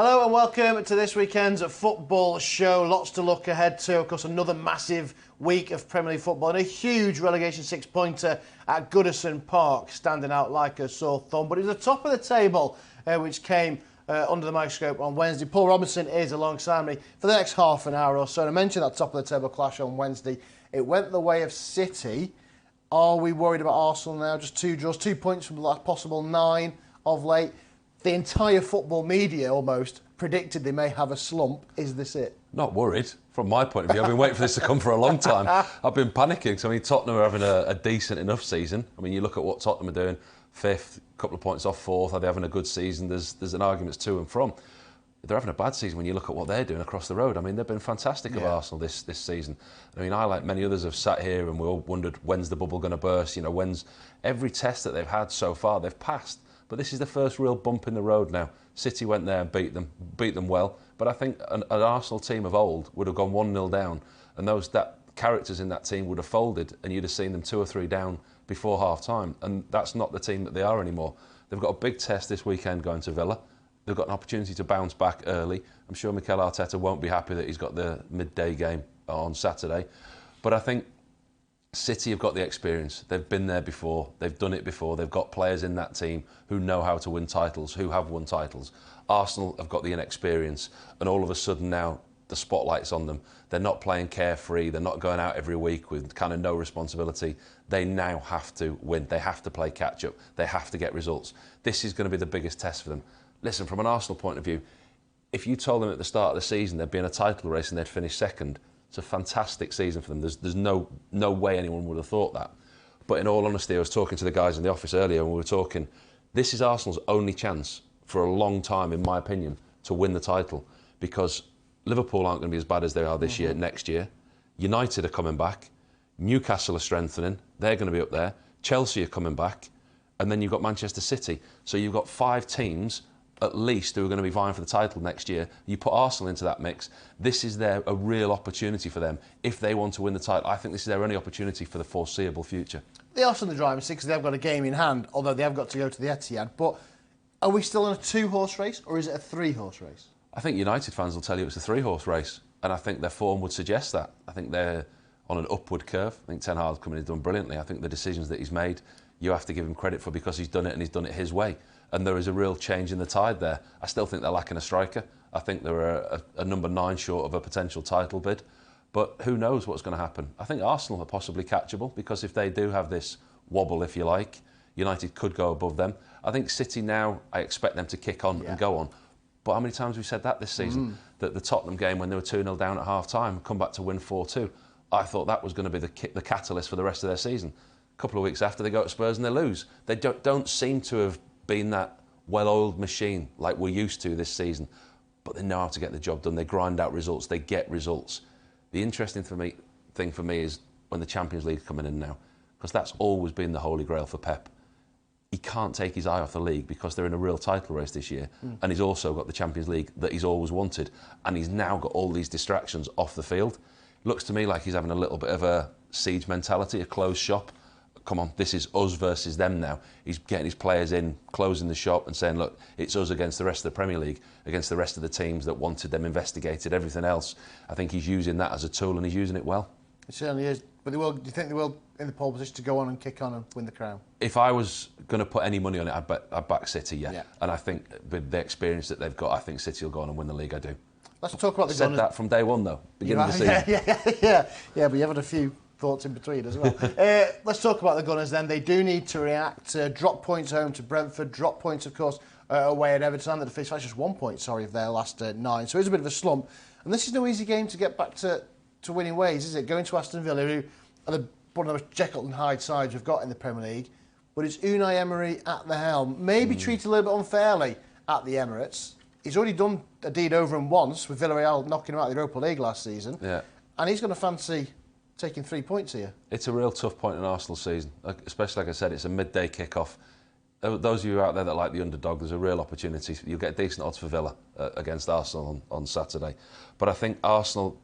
Hello and welcome to this weekend's football show. Lots to look ahead to. Of course, another massive week of Premier League football and a huge relegation six-pointer at Goodison Park, standing out like a sore thumb. But it was the top of the table which came under the microscope on Wednesday. Paul Robinson is alongside me for the next half an hour or so. And I mentioned that top of the table clash on Wednesday. It went the way of City. Are we worried about Arsenal now? Just 2 draws, 2 points from the last possible 9 of late. The entire football media almost predicted they may have a slump. Is this it? Not worried, from my point of view. I've been waiting for this to come for a long time. I've been panicking because, Tottenham are having a decent enough season. You look at what Tottenham are doing, 5th, a couple of points off 4th. Are they having a good season? There's an argument to and from. They're having a bad season when you look at what they're doing across the road. They've been fantastic of Arsenal this season. I, like many others, have sat here and we all wondered, when's the bubble going to burst? When's every test that they've had so far, they've passed. But this is the first real bump in the road now. City went there and beat them well. But I think an Arsenal team of old would have gone 1-0 down, and that characters in that team would have folded, and you'd have seen them 2 or 3 down before half-time. And that's not the team that they are anymore. They've got a big test this weekend going to Villa. They've got an opportunity to bounce back early. I'm sure Mikel Arteta won't be happy that he's got the midday game on Saturday. But I think City have got the experience. They've been there before. They've done it before. They've got players in that team who know how to win titles, who have won titles. Arsenal have got the inexperience, and all of a sudden now the spotlight's on them. They're not playing carefree. They're not going out every week with kind of no responsibility. They now have to win. They have to play catch-up. They have to get results. This is going to be the biggest test for them. Listen, from an Arsenal point of view, if you told them at the start of the season they'd be in a title race and they'd finish second, it's a fantastic season for them. There's no way anyone would have thought that. But in all honesty, I was talking to the guys in the office earlier and we were talking, this is Arsenal's only chance for a long time, in my opinion, to win the title, because Liverpool aren't going to be as bad as they are this year, next year. United are coming back. Newcastle are strengthening. They're going to be up there. Chelsea are coming back. And then you've got Manchester City. So you've got 5 teams at least who are going to be vying for the title next year. You put Arsenal into that mix, this is a real opportunity for them. If they want to win the title, I think this is their only opportunity for the foreseeable future. They are still in the driving seat because they've got a game in hand, although they have got to go to the Etihad. But are we still in a 2-horse race or is it a 3-horse race? I think United fans will tell you it's a 3-horse race, and I think their form would suggest that. I think they're on an upward curve. I think Ten Hag's coming in and done brilliantly. I think the decisions that he's made, you have to give him credit for, because he's done it and he's done it his way. And there is a real change in the tide there. I still think they're lacking a striker. I think they're a number 9 short of a potential title bid. But who knows what's going to happen. I think Arsenal are possibly catchable, because if they do have this wobble, if you like, United could go above them. I think City now, I expect them to kick on and go on. But how many times have we said that this season? That the Tottenham game, when they were 2-0 down at half-time, come back to win 4-2. I thought that was going to be the catalyst for the rest of their season. A couple of weeks after, they go to Spurs and they lose. They don't seem to have been that well-oiled machine like we're used to this season, but they know how to get the job done. They grind out results, they get results. The interesting thing for me is when the Champions League coming in now, because that's always been the holy grail for Pep. He can't take his eye off the league because they're in a real title race this year, and he's also got the Champions League that he's always wanted, and he's now got all these distractions off the field. Looks to me like he's having a little bit of a siege mentality, a closed shop. Come on, this is us versus them now. He's getting his players in, closing the shop and saying, look, it's us against the rest of the Premier League, against the rest of the teams that wanted them investigated, everything else. I think he's using that as a tool and he's using it well. It certainly is. But do you think they will in the pole position to go on and kick on and win the crown? If I was going to put any money on it, I'd back City, yeah. And I think with the experience that they've got, I think City will go on and win the league, I do. Let's talk about the Gunners. Said that from day one, though, beginning of the season. Yeah, but you have had a few thoughts in between as well. Let's talk about the Gunners then. They do need to react. Drop points home to Brentford. Drop points, of course, away at Everton. That face just 1 point, of their last 9. So it's a bit of a slump. And this is no easy game to get back to winning ways, is it? Going to Aston Villa, who are one of the most Jekyll and Hyde sides we've got in the Premier League. But it's Unai Emery at the helm. Maybe treated a little bit unfairly at the Emirates. He's already done a deed over him once with Villarreal knocking him out of the Europa League last season. Yeah. And he's going to fancy taking 3 points here. It's a real tough point in Arsenal's season, especially, like I said, it's a midday kick-off. Those of you out there that like the underdog, there's a real opportunity. You'll get decent odds for Villa against Arsenal on Saturday. But I think Arsenal,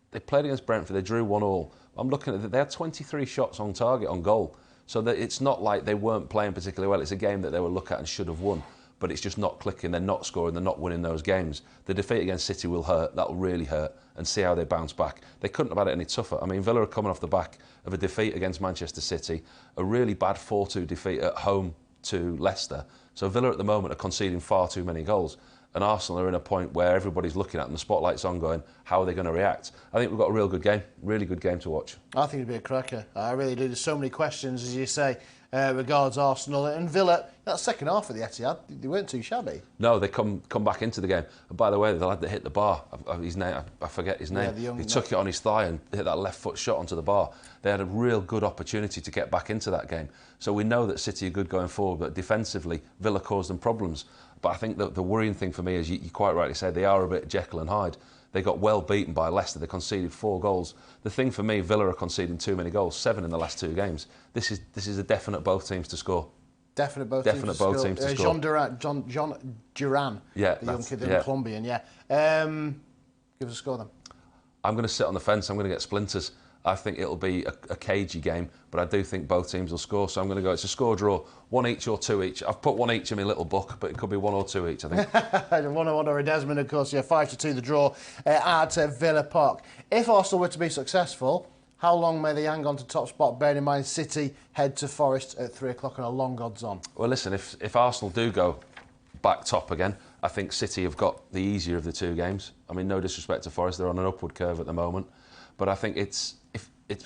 they played against Brentford, they drew 1-1. I'm looking at it, they had 23 shots on target, on goal. So that it's not like they weren't playing particularly well. It's a game that they will look at and should have won. but it's just not clicking. They're not scoring. They're not winning those games. The defeat against City will hurt. That will really hurt, and see how they bounce back. They couldn't have had it any tougher. I mean, Villa are coming off the back of a defeat against Manchester City, a really bad 4-2 defeat at home to Leicester. So Villa at the moment are conceding far too many goals. And Arsenal are in a point where everybody's looking at them, the spotlight's on going, how are they going to react? I think we've got a real good game, really good game to watch. I think it'd be a cracker. I really do. There's so many questions, as you say, regards Arsenal and Villa. That second half of the Etihad, they weren't too shabby. No, they come back into the game. And by the way, the lad that hit the bar, his name, I forget his name. Yeah, he took it on his thigh and hit that left foot shot onto the bar. They had a real good opportunity to get back into that game. So we know that City are good going forward, but defensively, Villa caused them problems. But I think that the worrying thing for me is, you quite rightly said, they are a bit Jekyll and Hyde. They got well beaten by Leicester. They conceded 4 goals. The thing for me, Villa are conceding too many goals, 7 in the last 2 games. This is a definite both teams to score. Definite both teams to score. John Duran, yeah, the young kid, the Colombian, yeah. Give us a score then. I'm going to sit on the fence. I'm going to get splinters. I think it'll be a cagey game, but I do think both teams will score. So I'm going to go, it's a score draw, 1 each or 2 each. I've put 1 each in my little book, but it could be 1 or 2 each, I think. 1-1 or a Desmond, of course, yeah, 5-2 the draw at Villa Park. If Arsenal were to be successful, how long may they hang on to top spot, bearing in mind City head to Forest at 3 o'clock and a long odds on? Well, listen, if Arsenal do go back top again, I think City have got the easier of the 2 games. I mean, no disrespect to Forest, they're on an upward curve at the moment. But I think it's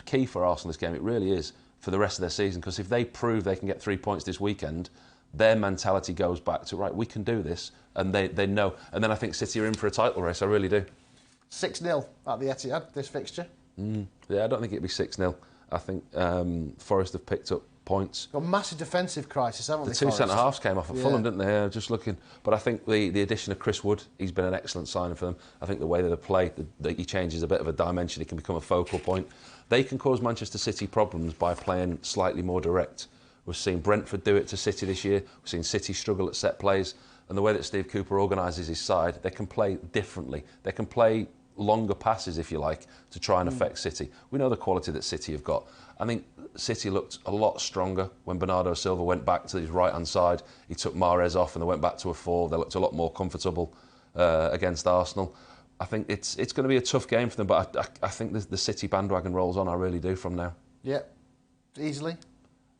key for Arsenal this game, it really is, for the rest of their season, because if they prove they can get 3 points this weekend, their mentality goes back to, right, we can do this, and they know. And then I think City are in for a title race, I really do. 6-0 at the Etihad, this fixture. Yeah, I don't think it'd be 6-0. I think Forest have picked up points. Got a massive defensive crisis, haven't they? The 2 centre-halves came off at Fulham, didn't they? Just looking. But I think the addition of Chris Wood, he's been an excellent signing for them. I think the way that they play, that he changes a bit of a dimension, he can become a focal point. They can cause Manchester City problems by playing slightly more direct. We've seen Brentford do it to City this year. We've seen City struggle at set plays. And the way that Steve Cooper organises his side, they can play differently. They can play longer passes, if you like, to try and affect City. We know the quality that City have got. I think City looked a lot stronger when Bernardo Silva went back to his right-hand side. He took Mahrez off and they went back to a 4. They looked a lot more comfortable against Arsenal. I think it's going to be a tough game for them, but I think the City bandwagon rolls on, I really do, from now. Yeah, easily?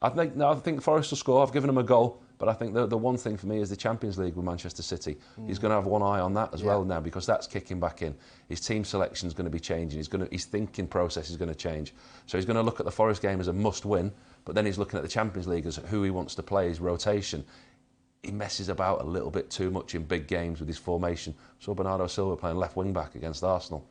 I think Forest will score. I've given them a goal. But I think the one thing for me is the Champions League with Manchester City. He's going to have one eye on that as well now, because that's kicking back in. His team selection is going to be changing. His thinking process is going to change. So he's going to look at the Forest game as a must-win, but then he's looking at the Champions League as who he wants to play, his rotation. He messes about a little bit too much in big games with his formation. So Bernardo Silva playing left wing-back against Arsenal.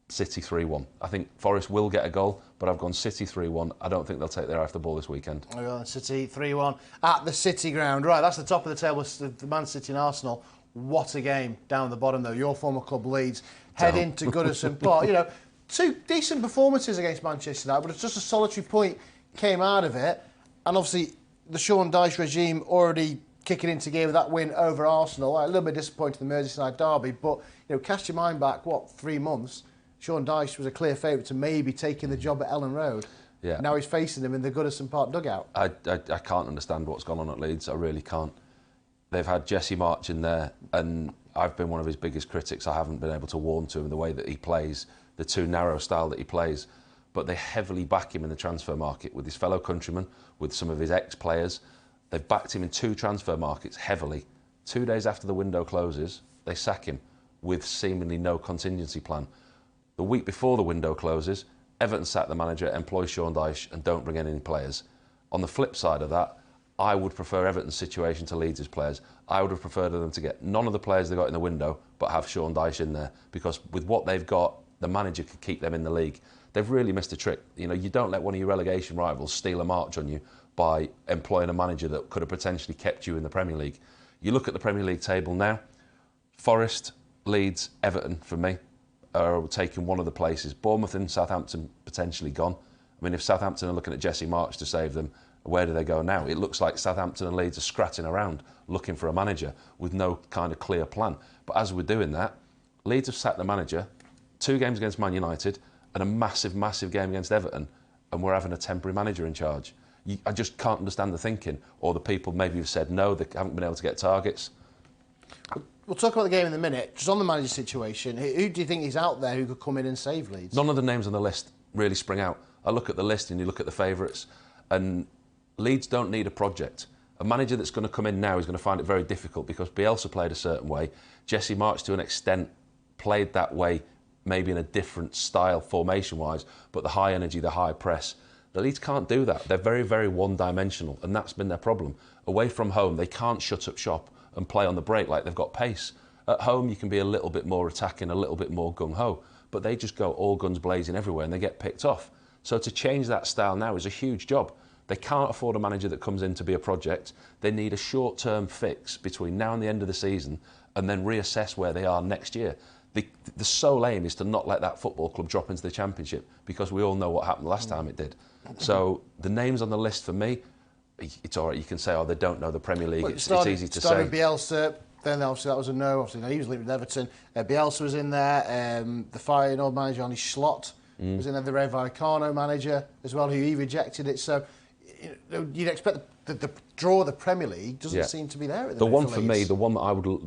City 3-1. I think Forest will get a goal, but I've gone City 3-1. I don't think they'll take their eye off the ball this weekend. We're on City 3-1 at the City ground. Right, that's the top of the table, the Man City and Arsenal. What a game down the bottom, though. Your former club, Leeds, head into Goodison Park. You know, 2 decent performances against Manchester United, but it's just a solitary point came out of it. And obviously, the Sean Dyche regime already kicking into gear with that win over Arsenal. A little bit disappointed in the Merseyside derby, but, you know, cast your mind back, 3 months? Sean Dyche was a clear favourite to maybe taking the job at Ellen Road. Yeah. Now he's facing them in the Goodison Park dugout. I can't understand what's gone on at Leeds. I really can't. They've had Jesse March in there, and I've been one of his biggest critics. I haven't been able to warm to him the way that he plays, the too narrow style that he plays. But they heavily back him in the transfer market with his fellow countrymen, with some of his ex-players. They've backed him in 2 transfer markets heavily. 2 days after the window closes, they sack him with seemingly no contingency plan. The week before the window closes, Everton sack the manager, employ Sean Dyche and don't bring in any players. On the flip side of that, I would prefer Everton's situation to Leeds' players. I would have preferred them to get none of the players they got in the window, but have Sean Dyche in there, because with what they've got, the manager can keep them in the league. They've really missed a trick. You know, you don't let one of your relegation rivals steal a march on you by employing a manager that could have potentially kept you in the Premier League. You look at the Premier League table now, Forest, Leeds, Everton, for me, are taking one of the places. Bournemouth and Southampton potentially gone. I mean, if Southampton are looking at Jesse March to save them, where do they go now? It looks like Southampton and Leeds are scratching around looking for a manager with no kind of clear plan. But as we're doing that, Leeds have sacked the manager, 2 games against Man United and a massive, massive game against Everton, and we're having a temporary manager in charge. I just can't understand the thinking, or the people maybe have said no, they haven't been able to get targets. We'll talk about the game in a minute. Just on the manager situation, who do you think is out there who could come in and save Leeds? None of the names on the list really spring out. I look at the list and you look at the favourites, and Leeds don't need a project. A manager that's going to come in now is going to find it very difficult because Bielsa played a certain way. Jesse March, to an extent, played that way, maybe in a different style formation-wise, but the high energy, the high press. The Leeds can't do that. They're very, very one-dimensional, and that's been their problem. Away from home, they can't shut up shop and play on the break like they've got pace. At home, you can be a little bit more attacking, a little bit more gung-ho, but they just go all guns blazing everywhere and they get picked off. So to change that style now is a huge job. They can't afford a manager that comes in to be a project. They need a short-term fix between now and the end of the season and then reassess where they are next year. The sole aim is to not let that football club drop into the Championship, because we all know what happened last time it did. So the names on the list for me, it's all right, you can say, oh, they don't know the Premier League. Well, it's easy to say. With Bielsa, then obviously that was a no. Obviously, he was linked with Everton. Bielsa was in there. The firing old manager, Arnie Slot, was in there. The Ray Vallecano manager as well, who he rejected it. So you'd expect the draw of the Premier League doesn't seem to be there at the one for me, the one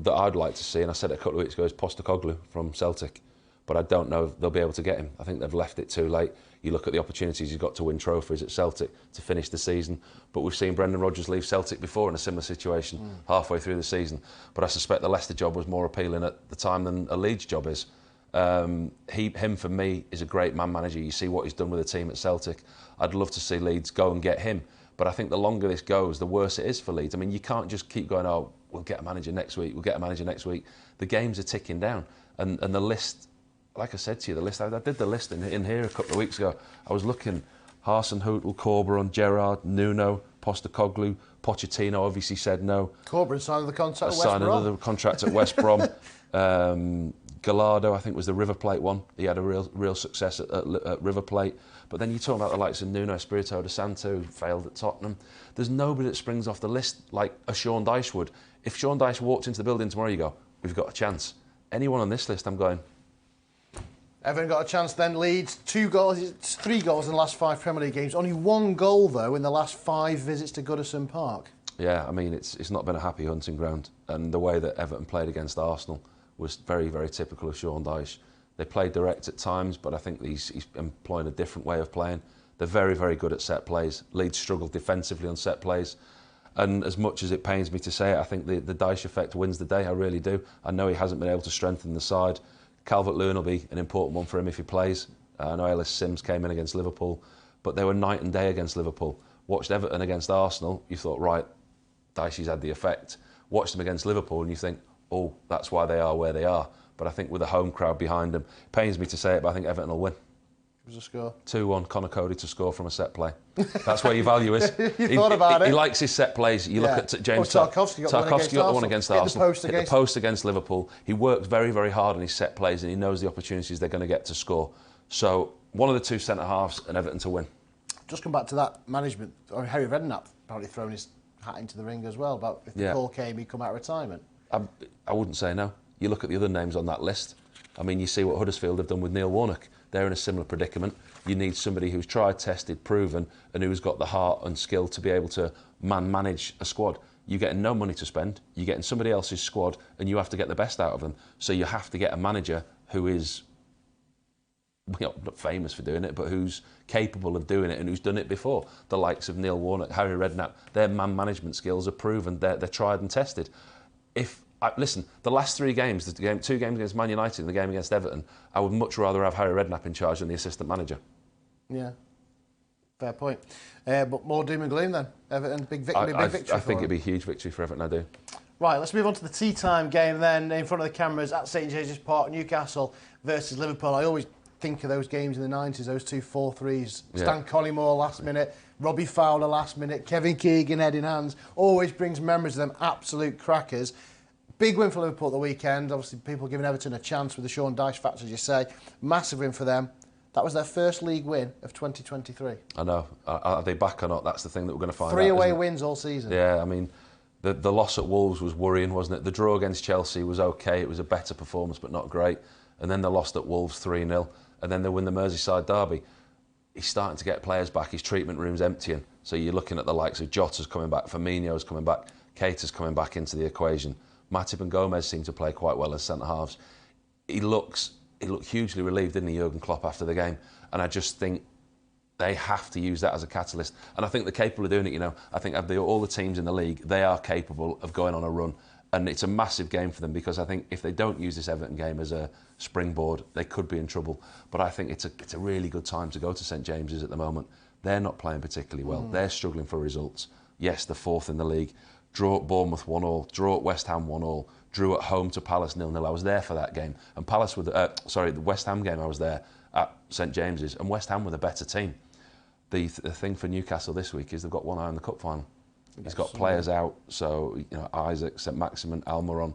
that I'd like to see, and I said it a couple of weeks ago, is Postecoglou from Celtic. But I don't know if they'll be able to get him. I think they've left it too late. You look at the opportunities he's got to win trophies at Celtic to finish the season. But we've seen Brendan Rodgers leave Celtic before in a similar situation halfway through the season. But I suspect the Leicester job was more appealing at the time than a Leeds job is. Him, for me, is a great man manager. You see what he's done with the team at Celtic. I'd love to see Leeds go and get him. But I think the longer this goes, the worse it is for Leeds. I mean, you can't just keep going, oh, we'll get a manager next week, we'll get a manager next week. The games are ticking down. And the list, like I said to you, the list, I did the list in here a couple of weeks ago. I was looking, Hasenhüttl, Corberan, Gerrard, Nuno, Postecoglou, Pochettino obviously said no. Corberan signed the contract at West Brom. Signed another contract at West Brom. Gallardo, I think, was the River Plate one. He had a real success at River Plate. But then you talk about the likes of Nuno Espirito de Santo, who failed at Tottenham. There's nobody that springs off the list like a Sean Dyche would. If Sean Dyche walked into the building tomorrow, you go, we've got a chance. Anyone on this list, I'm going. Everton got a chance then. Leeds, 3 goals in the last 5 Premier League games. Only 1 goal, though, in the last 5 visits to Goodison Park. Yeah, I mean, it's not been a happy hunting ground. And the way that Everton played against Arsenal was very, very typical of Sean Dyche. They played direct at times, but I think he's employing a different way of playing. They're very, very good at set plays. Leeds struggled defensively on set plays. And as much as it pains me to say it, I think the Dyche effect wins the day. I really do. I know he hasn't been able to strengthen the side. Calvert-Lewin will be an important one for him if he plays. I know Ellis Sims came in against Liverpool, but they were night and day against Liverpool. Watched Everton against Arsenal, you thought, right, Dyche's had the effect. Watched them against Liverpool and you think, oh, that's why they are where they are. But I think with a home crowd behind them, pains me to say it, but I think Everton will win. Give us a score. 2-1, Conor Cody to score from a set play. That's where your value is. Thought about it. He likes his set plays. You look at James Tarkowski got the one against Arsenal. Hit the post against Liverpool. He works very, very hard on his set plays and he knows the opportunities they're going to get to score. So one of the 2 centre-halves and Everton to win. Just come back to that management. Harry Redknapp apparently thrown his hat into the ring as well about if the call came, he'd come out of retirement. I wouldn't say no. You look at the other names on that list. I mean, you see what Huddersfield have done with Neil Warnock. They're in a similar predicament. You need somebody who's tried, tested, proven, and who's got the heart and skill to be able to manage a squad. You're getting no money to spend. You're getting somebody else's squad, and you have to get the best out of them. So you have to get a manager who is, not famous for doing it, but who's capable of doing it and who's done it before. The likes of Neil Warnock, Harry Redknapp, their man management skills are proven. They're tried and tested. Listen, the last 3 games, 2 games against Man United and the game against Everton, I would much rather have Harry Redknapp in charge than the assistant manager. Yeah. Fair point. But more doom and gloom then. Everton, big victory. I think it'd be a huge victory for Everton, I do. Right, let's move on to the tea time game then, in front of the cameras at St James's Park, Newcastle versus Liverpool. I always think of those games in the 90s, those 2 4-3s. Stan Collymore last minute, Robbie Fowler last minute, Kevin Keegan head in hands. Always brings memories of them absolute crackers. Big win for Liverpool at the weekend. Obviously, people giving Everton a chance with the Sean Dyche factor, as you say. Massive win for them. That was their first league win of 2023. I know. Are they back or not? That's the thing that we're going to find out. 3 away wins all season. Yeah, I mean, the loss at Wolves was worrying, wasn't it? The draw against Chelsea was okay. It was a better performance, but not great. And then they lost at Wolves 3-0. And then they win the Merseyside derby. he's starting to get players back. His treatment room's emptying. So you're looking at the likes of Jota's coming back, Firmino's coming back, Keita's coming back into the equation. Matip and Gomez seem to play quite well as centre-halves. He looked hugely relieved, didn't he, Jurgen Klopp, after the game? And I just think they have to use that as a catalyst. And I think they're capable of doing it, you know. I think of all the teams in the league, they are capable of going on a run. And it's a massive game for them, because I think if they don't use this Everton game as a springboard, they could be in trouble. But I think it's a really good time to go to St James's at the moment. They're not playing particularly well. They're struggling for results. Yes, they're fourth in the league. Draw at Bournemouth 1-1, draw at West Ham 1-1, drew at home to Palace 0-0. I was there for that game. And the West Ham game, I was there at St James's, and West Ham were the better team. The thing for Newcastle this week is they've got one eye on the cup final. He's got players out, so you know, Isaac, St Maximin, Almiron.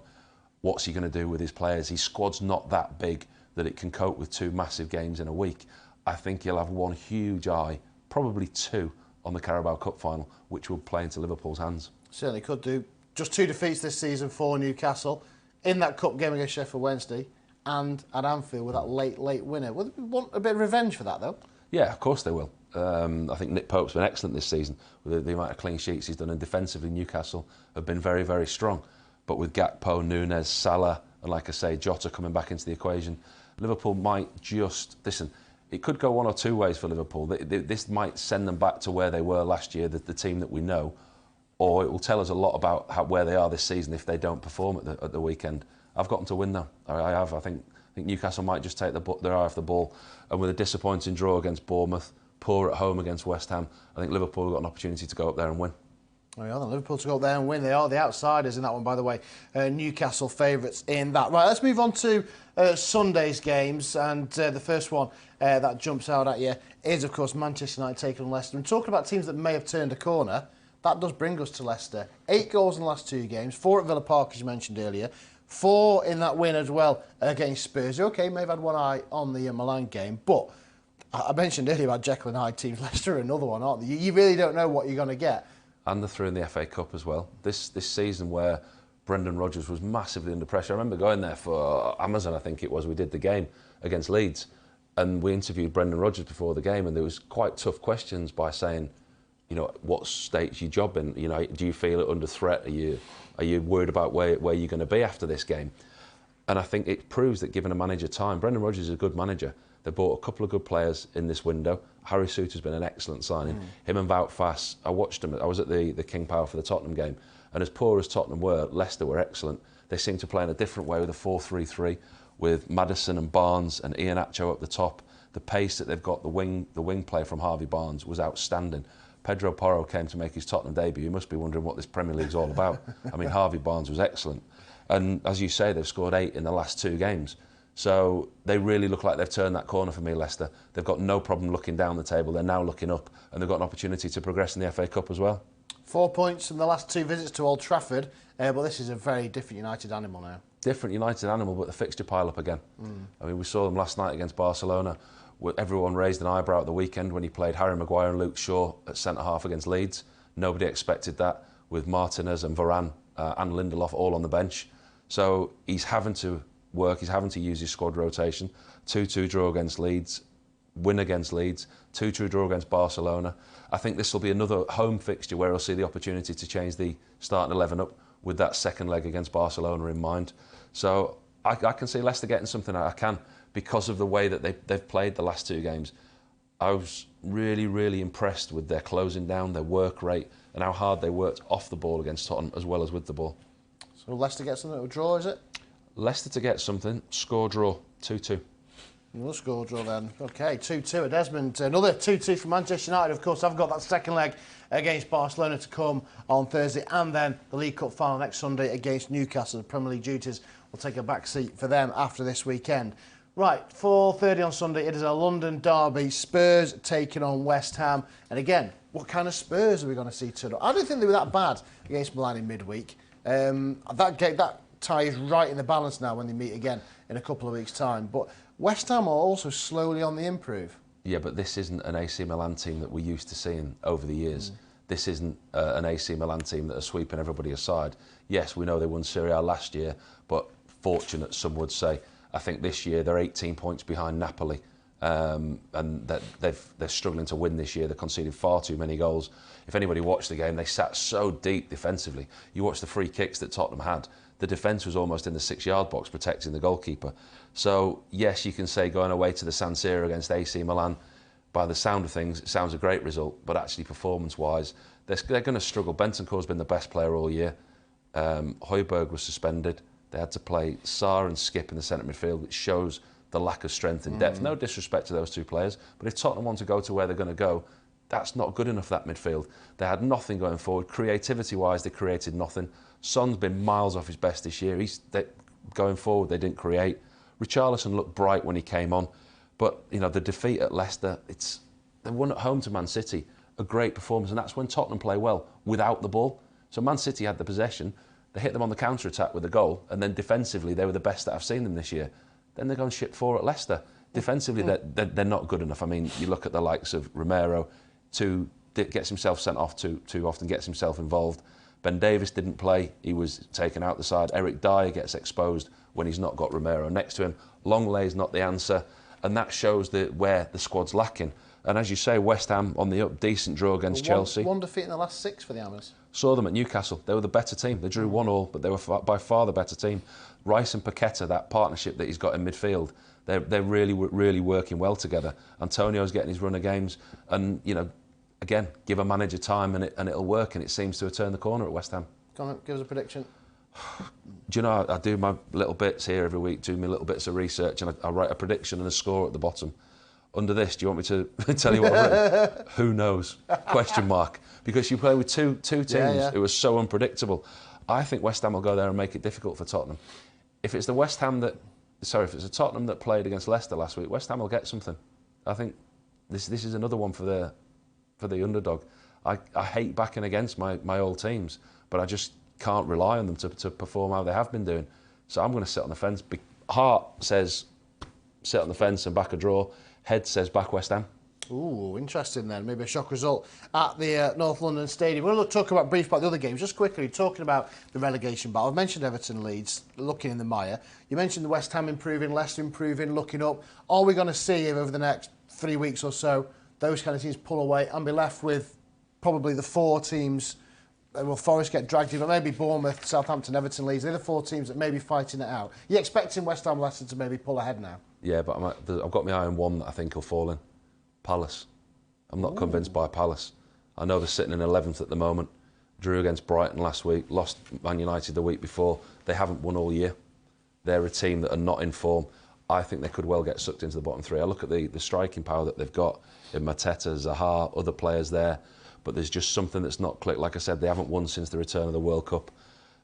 What's he going to do with his players? His squad's not that big that it can cope with 2 massive games in a week. I think he'll have one huge eye, probably 2, on the Carabao Cup final, which will play into Liverpool's hands. Certainly could do. Just 2 defeats this season for Newcastle in that cup game against Sheffield Wednesday and at Anfield with that late winner. Will they want a bit of revenge for that, though? Yeah, of course they will. I think Nick Pope's been excellent this season with the amount of clean sheets he's done, and defensively Newcastle have been very, very strong. But with Gakpo, Núñez, Salah, and like I say, Jota coming back into the equation, Liverpool might just... Listen, it could go one or two ways for Liverpool. This might send them back to where they were last year, the team that we know, or it will tell us a lot about where they are this season if they don't perform at the weekend. I've got them to win now. I have. I think Newcastle might just take their eye off the ball, and with a disappointing draw against Bournemouth, poor at home against West Ham, I think Liverpool have got an opportunity to go up there and win. Oh, yeah, Liverpool to go up there and win. They are the outsiders in that one, by the way. Newcastle favourites in that. Right, let's move on to Sunday's games. And the first one that jumps out at you is, of course, Manchester United taking on Leicester. And talking about teams that may have turned a corner, that does bring us to Leicester. 8 goals in the last 2 games, 4 at Villa Park, as you mentioned earlier. 4 in that win as well against Spurs. Okay, may have had one eye on the Milan game, but I mentioned earlier about Jekyll and Hyde teams. Leicester are another one, aren't they? You really don't know what you're going to get. And they're through in the FA Cup as well. This season where Brendan Rodgers was massively under pressure. I remember going there for Amazon, I think it was. We did the game against Leeds, and we interviewed Brendan Rodgers before the game, and there was quite tough questions by saying, you know, what state's your job in? You know, do you feel it under threat? Are you worried about where you're going to be after this game? And I think it proves that given a manager time, Brendan Rodgers is a good manager. They bought a couple of good players in this window. Harry Souttar's been an excellent signing. Him and Wout Faes, I watched them. I was at the King Power for the Tottenham game, and as poor as Tottenham were, Leicester were excellent. They seem to play in a different way with a 4-3-3, with Maddison and Barnes and Iheanacho up the top. The pace that they've got, the wing play from Harvey Barnes was outstanding. Pedro Porro came to make his Tottenham debut. You must be wondering what this Premier League's all about. I mean, Harvey Barnes was excellent. And as you say, they've scored 8 in the last 2 games. So they really look like they've turned that corner for me, Leicester. They've got no problem looking down the table. They're now looking up, and they've got an opportunity to progress in the FA Cup as well. 4 points in the last 2 visits to Old Trafford, but this is a very different United animal now. Different United animal, but the fixture pile up again. I mean, we saw them last night against Barcelona. Everyone raised an eyebrow at the weekend when he played Harry Maguire and Luke Shaw at centre-half against Leeds. Nobody expected that, with Martinez and Varane and Lindelof all on the bench. So he's having to work, he's having to use his squad rotation. 2-2 draw against Leeds, win against Leeds, 2-2 draw against Barcelona. I think this will be another home fixture where he'll see the opportunity to change the starting 11 up with that second leg against Barcelona in mind. So I can see Leicester getting something. I can, because of the way that they've played the last 2 games. I was really, really impressed with their closing down, their work rate, and how hard they worked off the ball against Tottenham as well as with the ball. So Leicester get something to draw, is it? Leicester to get something, score draw, 2-2. Another score draw then. Okay, 2-2 at Desmond. Another 2-2 for Manchester United. Of course, I've got that second leg against Barcelona to come on Thursday, and then the League Cup final next Sunday against Newcastle. The Premier League duties will take a back seat for them after this weekend. Right, 4:30 on Sunday, it is a London derby. Spurs taking on West Ham. And again, what kind of Spurs are we going to see tonight? I don't think they were that bad against Milan in midweek. That tie is right in the balance now when they meet again in a couple of weeks' time. But West Ham are also slowly on the improve. Yeah, but this isn't an AC Milan team that we're used to seeing over the years. This isn't an AC Milan team that are sweeping everybody aside. Yes, we know they won Serie A last year, but fortunate, some would say. I think this year they're 18 points behind Napoli, and that they're struggling to win this year. They're conceding far too many goals. If anybody watched the game, they sat so deep defensively. You watch the free kicks that Tottenham had. The defence was almost in the 6-yard box protecting the goalkeeper. So, yes, you can say going away to the San Siro against AC Milan, by the sound of things, it sounds a great result, but actually performance-wise, they're going to struggle. Bentancur's been the best player all year. Højbjerg was suspended. They had to play Sarr and Skip in the centre midfield, which shows the lack of strength and depth. No disrespect to those two players, but if Tottenham want to go to where they're going to go, that's not good enough, that midfield. They had nothing going forward. Creativity-wise, they created nothing. Son's been miles off his best this year. Going forward, they didn't create. Richarlison looked bright when he came on, but you know the defeat at Leicester, they won at home to Man City, a great performance, and that's when Tottenham play well without the ball. So Man City had the possession, they hit them on the counter-attack with a goal, and then defensively they were the best that I've seen them this year. Then they're going ship 4 at Leicester. Defensively, they're not good enough. I mean, you look at the likes of Romero, gets himself sent off too often, gets himself involved. Ben Davies didn't play, he was taken out the side. Eric Dyer gets exposed when he's not got Romero next to him. Longlay's not the answer, and that shows where the squad's lacking. And as you say, West Ham on the up, decent draw against Chelsea. One defeat in the last 6 for the Hammers. Saw them at Newcastle. They were the better team. They drew 1-1, but they were by far the better team. Rice and Paqueta, that partnership that he's got in midfield, they're really working well together. Antonio's getting his run of games, and you know, again, give a manager time and it'll work. And it seems to have turned the corner at West Ham. Come on, give us a prediction. Do you know, I do my little bits here every week, do my little bits of research, and I write a prediction and a score at the bottom. Under this, do you want me to tell you what I've written? Who knows? Question mark. Because you play with two teams, it was so unpredictable. I think West Ham will go there and make it difficult for Tottenham. If it's a Tottenham that played against Leicester last week, West Ham will get something. I think this is another one for the underdog. I hate backing against my old teams, but I just can't rely on them to perform how they have been doing. So I'm going to sit on the fence. Heart says sit on the fence and back a draw. Head says back West Ham. Ooh, interesting then. Maybe a shock result at the North London Stadium. We're going to talk about brief about the other games. Just quickly, talking about the relegation battle. I've mentioned Everton, Leeds, looking in the mire. You mentioned the West Ham improving, Leicester improving, looking up. Are we going to see over the next 3 weeks or so those kind of teams pull away and be left with probably the 4 teams? Will Forest get dragged in, but maybe Bournemouth, Southampton, Everton, Leeds. They're the 4 teams that may be fighting it out. You're expecting West Ham, Leicester to maybe pull ahead now? Yeah, but I've got my eye on one that I think will fall in. Palace. I'm not convinced by Palace. I know they're sitting in 11th at the moment. Drew against Brighton last week, lost Man United the week before. They haven't won all year. They're a team that are not in form. I think they could well get sucked into the bottom 3. I look at the striking power that they've got in Mateta, Zaha, other players there, but there's just something that's not clicked. Like I said, they haven't won since the return of the World Cup.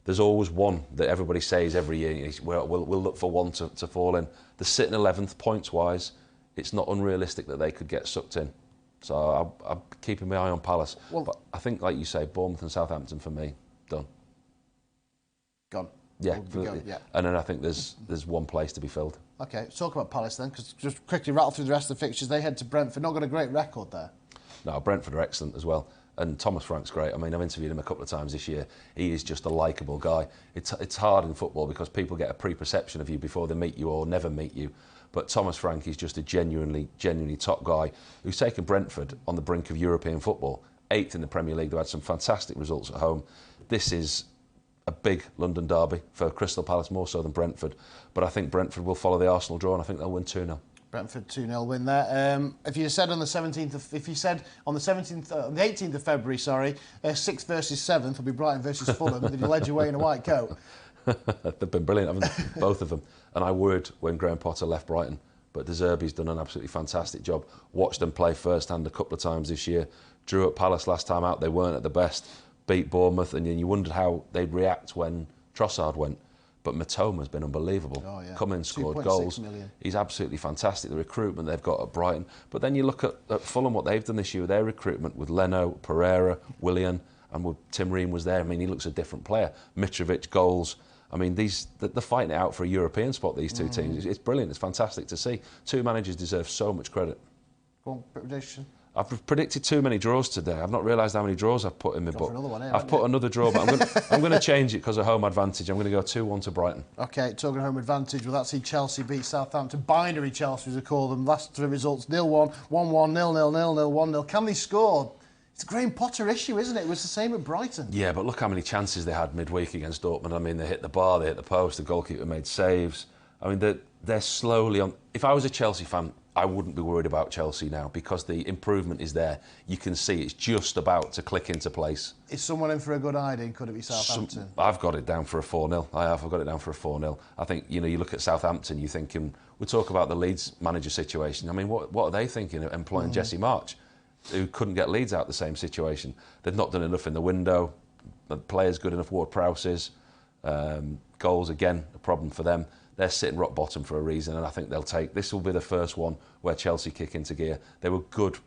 There's always one that everybody says every year, we'll look for one to fall in. They're sitting 11th points-wise. It's not unrealistic that they could get sucked in. So I'm keeping my eye on Palace. Well, but I think, like you say, Bournemouth and Southampton, for me, done. Gone. Yeah, gone, yeah. And then I think there's one place to be filled. OK, let's talk about Palace then, because just quickly rattle through the rest of the fixtures. They head to Brentford, not got a great record there. No, Brentford are excellent as well. And Thomas Frank's great. I mean, I've interviewed him a couple of times this year. He is just a likeable guy. It's hard in football because people get a preperception of you before they meet you or never meet you. But Thomas Frank is just a genuinely top guy who's taken Brentford on the brink of European football. 8th in the Premier League. They've had some fantastic results at home. This is a big London derby for Crystal Palace, more so than Brentford. But I think Brentford will follow the Arsenal draw, and I think they'll win 2-0. Brentford 2-0 win there. If you said on the 18th of February, 6th versus 7th will be Brighton versus Fulham, then you led your way in a white coat. They've been brilliant, haven't they? Both of them. And I worried when Graham Potter left Brighton, but De Zerbi's done an absolutely fantastic job. Watched them play first-hand a couple of times this year. Drew at Palace last time out, they weren't at the best. Beat Bournemouth, and you wondered how they'd react when Trossard went. But Matoma's been unbelievable. Oh, yeah. Come in, scored goals. Million. He's absolutely fantastic. The recruitment they've got at Brighton. But then you look at Fulham, what they've done this year with their recruitment with Leno, Pereira, Willian, and with Tim Ream was there. I mean, he looks a different player. Mitrovic, goals. I mean, they're fighting it out for a European spot, these two teams. It's brilliant. It's fantastic to see. 2 managers deserve so much credit. Go on, prediction. I've predicted too many draws today. I've not realised how many draws I've put in my book. I've put you? another draw, but I'm going to change it because of home advantage. I'm going to go 2-1 to Brighton. OK, talking home advantage, well, that's Chelsea beat Southampton. Binary Chelsea, as we call them. Last three results, 0-1, 1-1, 0-0, 0-0, 1-0. Can they score? It's a Graham Potter issue, isn't it? It was the same at Brighton. Yeah, but look how many chances they had midweek against Dortmund. I mean, they hit the bar, they hit the post, the goalkeeper made saves. I mean, they're slowly on... If I was a Chelsea fan, I wouldn't be worried about Chelsea now because the improvement is there. You can see it's just about to click into place. Is someone in for a good hiding? Could it be Southampton? I've got it down for a 4-0. I've got it down for a 4-0. I think, you look at Southampton, you're thinking... We talk about the Leeds manager situation. I mean, what are they thinking of employing Jesse March, who couldn't get Leeds out of the same situation? They've not done enough in the window. The players good enough, Ward-Prowse is. Goals, again, a problem for them. They're sitting rock bottom for a reason, and I think they'll take... This will be the first one where Chelsea kick into gear. They were good.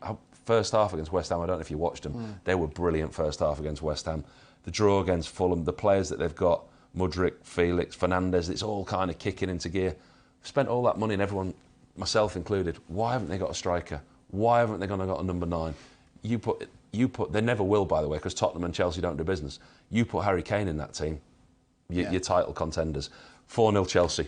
First half against West Ham, I don't know if you watched them. They were brilliant first half against West Ham. The draw against Fulham, the players that they've got, Mudryk, Felix, Fernandes, it's all kind of kicking into gear. Spent all that money, and everyone, myself included, why haven't they got a striker? Why haven't they got a number 9? You put. They never will, by the way, because Tottenham and Chelsea don't do business. You put Harry Kane in that team, your title contenders. 4-0 Chelsea.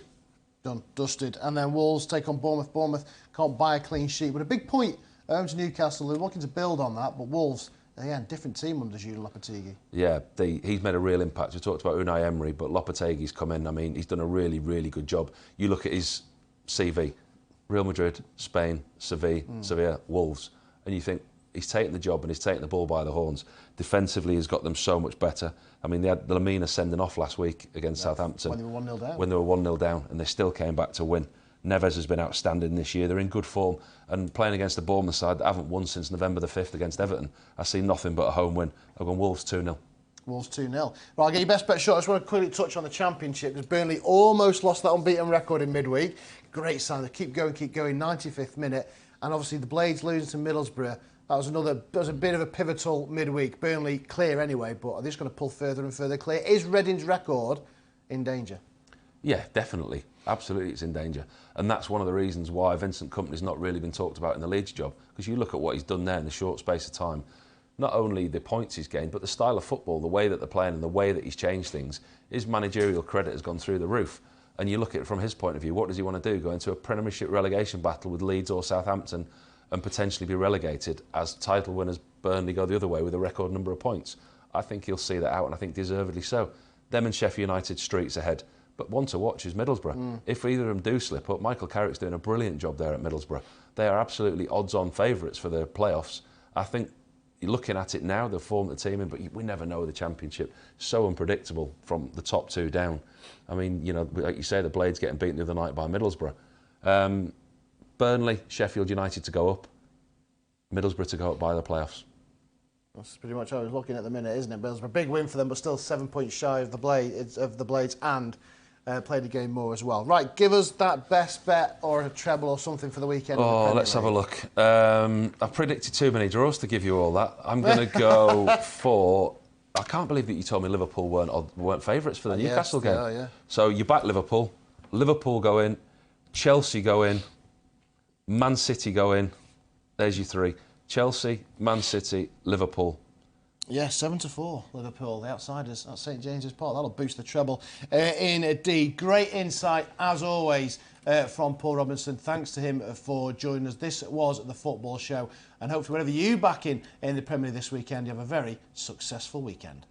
Done, dusted. And then Wolves take on Bournemouth. Bournemouth can't buy a clean sheet. But a big point to Newcastle. They're looking to build on that. But Wolves, again, different team under Julian Lopetegui. Yeah, he's made a real impact. We talked about Unai Emery, but Lopetegui's come in. I mean, he's done a really, really good job. You look at his CV, Real Madrid, Spain, Sevilla, Wolves, and you think, he's taken the job and he's taken the ball by the horns. Defensively, he's got them so much better. I mean, they had Lamina sending off last week against Southampton. When they were 1-0 down. When they were 1-0 down, and they still came back to win. Neves has been outstanding this year. They're in good form. And playing against the Bournemouth side that haven't won since November the 5th against Everton, I see nothing but a home win. I've gone Wolves 2-0. Wolves 2-0. Right, I'll get your best bet shot. I just want to quickly touch on the Championship because Burnley almost lost that unbeaten record in midweek. Great sign. They keep going, 95th minute. And obviously the Blades losing to Middlesbrough. That was a bit of a pivotal midweek. Burnley clear anyway, but are they just going to pull further and further clear? Is Reading's record in danger? Yeah, definitely. Absolutely, it's in danger. And that's one of the reasons why Vincent Kompany's not really been talked about in the Leeds job. Because you look at what he's done there in the short space of time. Not only the points he's gained, but the style of football, the way that they're playing and the way that he's changed things. His managerial credit has gone through the roof. And you look at it from his point of view, what does he want to do? Go into a Premiership relegation battle with Leeds or Southampton and potentially be relegated as title winners Burnley go the other way with a record number of points? I think he'll see that out, and I think deservedly so. Them and Sheffield United streets ahead. But one to watch is Middlesbrough. If either of them do slip up, Michael Carrick's doing a brilliant job there at Middlesbrough. They are absolutely odds-on favourites for the playoffs. I think you're looking at it now, they've formed the team in, but we never know the Championship. So unpredictable from the top two down. I mean, like you say, the Blades getting beaten the other night by Middlesbrough. Burnley, Sheffield United to go up, Middlesbrough to go up by the playoffs. That's pretty much how I was looking at the minute, isn't it? Middlesbrough, big win for them, but still 7 points shy of the Blades, and played a game more as well. Right, give us that best bet or a treble or something for the weekend. Oh, let's have a look. I've predicted too many draws to give you all that. I'm going to go for... I can't believe that you told me Liverpool weren't favourites for the Newcastle game. Yeah. So you back Liverpool. Liverpool go in. Chelsea go in. Man City go in. There's your three. Chelsea, Man City, Liverpool. Yeah, 7-4, Liverpool, the outsiders at St James's Park. That'll boost the treble indeed. Great insight, as always, from Paul Robinson. Thanks to him for joining us. This was The Football Show. And hopefully, whatever you back in the Premier League this weekend, you have a very successful weekend.